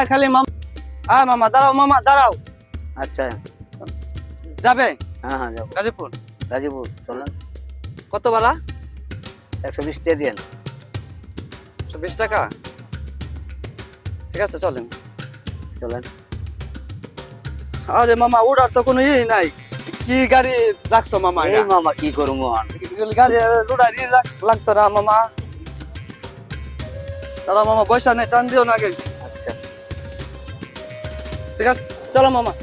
খালি মামা মামা দাঁড়াও, মামা দাঁড়াও। আচ্ছা যাবে? হ্যাঁ হ্যাঁ যাবো গাজীপুর। গাজীপুর চলেন। কত ভাড়া? 120 টাকা দিয়েন। 20 টাকা, ঠিক আছে চলেন। চলেন। আরে মামা ওটার তো কোনো ইয়ে নাই, কি গাড়ি রাখছো মামা? এই মামা কি করবো গাড়ি রোডারি লাগতো না মামা। তারা মামা পয়সা নেই, টান দিও না আগে। আচ্ছা ঠিক আছে চলো মামা।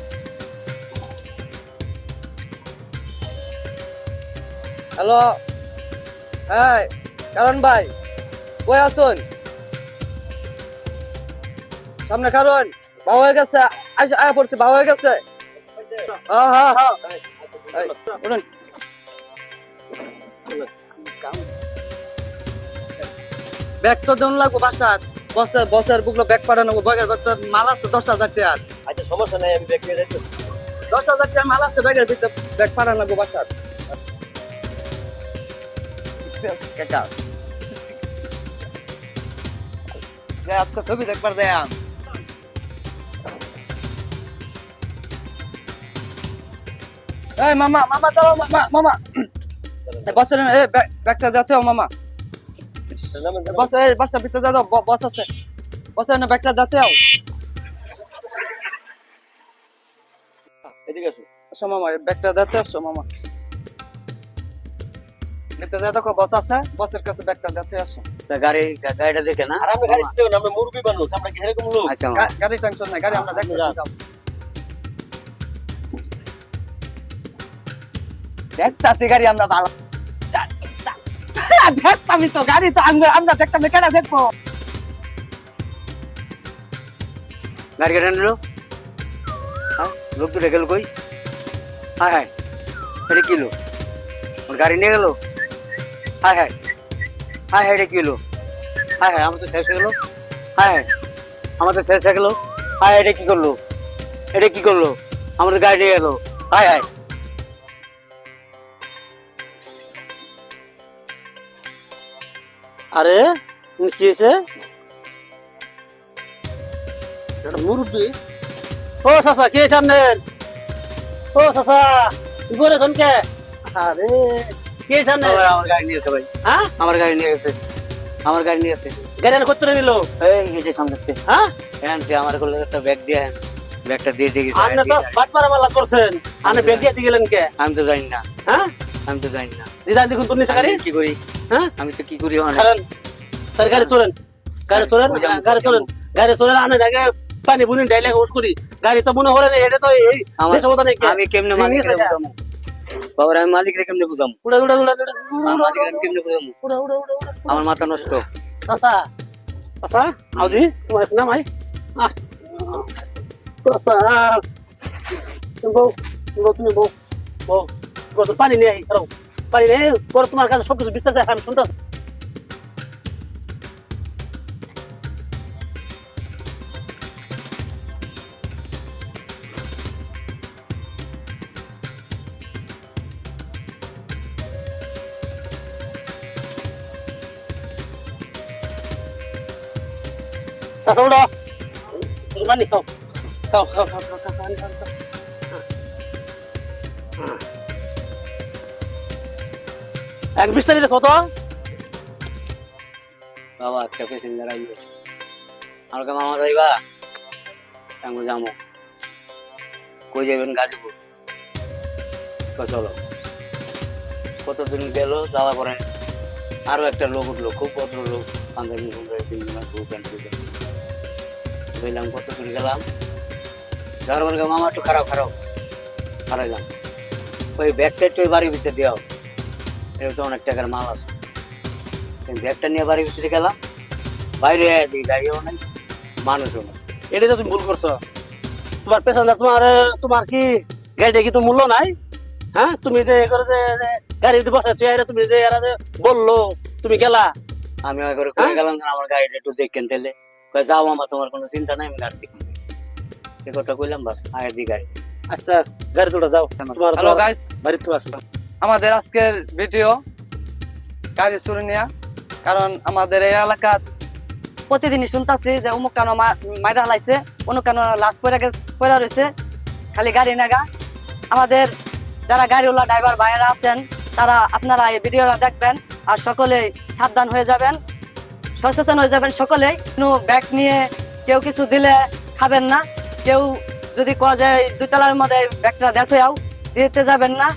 হ্যালো, হ্যাঁ কারণ ভাই কই আসুন? সামনে কারণ ভাও হয়ে গেছে, আয়া পড়ছে, ভাও হয়ে গেছে। হ্যাঁ হ্যাঁ হ্যাঁ উঠুন। ব্যাগ তো দেন লাগবো বাসাত, বসের বুকলো ব্যাগ পাঠানো, ব্যাগের ভিতর মাল আছে 10,000 টাকা। আচ্ছা সমস্যা নাই, আমি ব্যাগ নিয়ে যাচ্ছি। 10,000 টাকা মাল আছে ব্যাগের ভিতর, ব্যাগ পাঠানো লাগবো বাসাত। যে আজকে ছবি দেখবার যাই। এই মামা মামা দাঁড়াও, মামা মামা বসের ব্যাগটা দাও মামা। বসের ভিতরে দাও, বস আছে বসের না, ব্যাগটা দাও। এদিকে আসো। আসো মামা, ব্যাগটা দাও, আসো মামা। ব্যাগটা দাও, দেখো বস আছে, বসের কাছে ব্যাগটা দাও, আসো। গাড়িটা দেখে না, আর আমরা গাড়ি দেখো না, আমরা মুরগি বানাবো, আমরা কি এরকম লোক? আচ্ছা গাড়ি টেনশন নাই, গাড়ি আমরা দেখতেছি, যাও। দেখতাছি গাড়ি আমরা ভালো দেখতাম তো, গাড়ি তো আমরা দেখতাম না, কেন দেখবো? গাড়ি কেটে নিল। হ্যাঁ লোক দুটো গেল কই? হ্যাঁ হ্যাঁ এটা কি লোক? ওর গাড়ি নিয়ে গেল। হ্যাঁ হ্যাঁ হ্যাঁ হ্যাঁ এটা কি হলো? হ্যাঁ হ্যাঁ আমার তো শেষ হয়ে গেল। হ্যাঁ হ্যাঁ আমার তো শেষ হয়ে গেল। হ্যাঁ এটা কি করলো? এটা কি করলো? আমাদের গাড়ি নিয়ে গেল। হ্যাঁ হ্যাঁ আরে কি হয়েছে? মুরব্বী। ও চাচা কে সামনের? ও চাচা উপরে কে? আরে কে সামনে? আমার গাড়ি নিয়ে গেছে ভাই। হ্যাঁ আমার গাড়ি নিয়ে গেছে, আমার গাড়ি নিয়ে গেছে। গাড়ি আর কত নিল? এই যে সামনে। হ্যাঁ এনতে আমার কোলে একটা ব্যাগ দিয়ে, ব্যাগটা দিয়ে দিয়ে গেছে। আপনি তো বাটপাড়া মালা করছেন, আপনি ব্যাগ দিয়ে গেলেন কে? আমি তো জানি না। হ্যাঁ আমি তো জানি না। দিদা দেখুন তো নিচে গাড়ি কি করি? হ্যাঁ আমি তো কি করি? কারণ তার গাড়ি চলেন, গাড়ি চলেন, গাড়ি চলেন, গাড়ি চলেন। আমি আগে পানি বুনি ডাইলে হোস করি। গাড়ি তো মনে হলে এটা তো এই আমার সমস্যা নেই। আমি কেমনে মালিক রে বুঝামু? বাবা আমি মালিক রে কেমনে বুঝামু? উড়া উড়া উড়া উড়া মালিক রে কেমনে বুঝামু? উড়া উড়া উড়া আমার মাথা নষ্ট। চাচা চাচা আউদি তোমার নাম আই আহ চাচা তুমি বউ বউ বউ পানি নিয়ে আই করো, পানি নিয়ে পরে তোমার কাছে সব কিছু বিস্তারিত আমি শুনতেছি। Kasih udah. Mandi kau. Kau. এক বিস্তারিত কত? বাবা একটা প্যাসেঞ্জার আইবে। আমাকে মামা যাইবা? সঙ্গে যাবো। কই যাবেন? গাজীপুর। চলো। কতদিন গেল যাওয়া পরে আরো একটা লোক উঠলো, খুব ভদ্র লোক, পাঞ্জাবি বললাম কত দূর গেলাম, যাওয়ার পরে মামা একটু খারাপ হারাইলাম। ওই ব্যাগটা একটু বাড়ির ভিতরে দেওয়া, এটা তো অনেক টাকার মাল আছে। ব্যাগটা নিয়ে বাড়ির ভিতরে গেলাম, বাইরে দিই গাড়িও নাই, মানুষও নাই। এটা তো তুমি ভুল করছো। তোমার পেছনে তোমার কি গাড়িটা কি তো মূল্য নাই? হ্যাঁ তুমি যে গাড়িতে বসাচ্ছ, তুমি যে এরা যে বললো তুমি গেলা, আমি গেলাম আমার গাড়িটা একটু দেখেন তাহলে। যাও মামা তোমার কোনো চিন্তা নাই, আমি গাড়ি দেখুন এ কথা কইলাম, বাস আগে দি গাড়ি। আচ্ছা গাড়ি তোটা যাও। হ্যালো গাইস, বাড়ি তো আসলাম। আমাদের আজকের ভিডিও গাড়ি চুরি নিয়া, কারণ আমাদের এই এলাকার প্রতিদিনই শুনতাছি যে অমুক কেন মাইরা হালাইছে, অমুক কেন লাশ পড়া রয়েছে, খালি গাড়ি নাগা। আমাদের যারা গাড়িওয়ালা ড্রাইভার ভাইয়েরা আছেন তারা আপনারা এই ভিডিওটা দেখবেন আর সকলেই সাবধান হয়ে যাবেন, সচেতন হয়ে যাবেন সকলেই। কোনো ব্যাগ নিয়ে কেউ কিছু দিলে খাবেন না, কেউ যদি কয় যে 2 তলার মধ্যে ব্যাগটা দেখেও দিতে যাবেন না,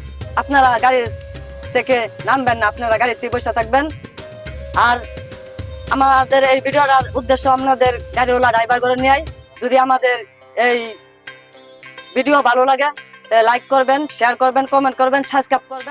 আপনারা গাড়ি থেকে নামবেন না, আপনারা গাড়িতে বসে থাকবেন। আর আমাদের এই ভিডিওটার উদ্দেশ্য আপনাদের গাড়িওয়ালা ড্রাইভার করে নিয়ে, যদি আমাদের এই ভিডিও ভালো লাগে লাইক করবেন, শেয়ার করবেন, কমেন্ট করবেন, সাবস্ক্রাইব করবেন।